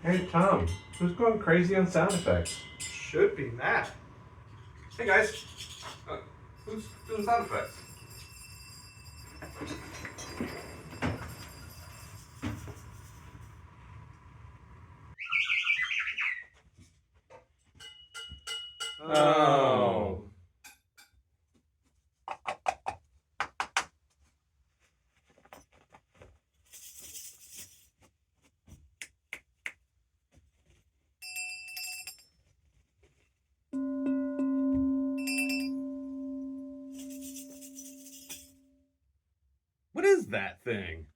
Hey, Tom, who's going crazy on sound effects? Should be Matt. Hey guys, uh, who's doing sound effects? Oh. What is that thing?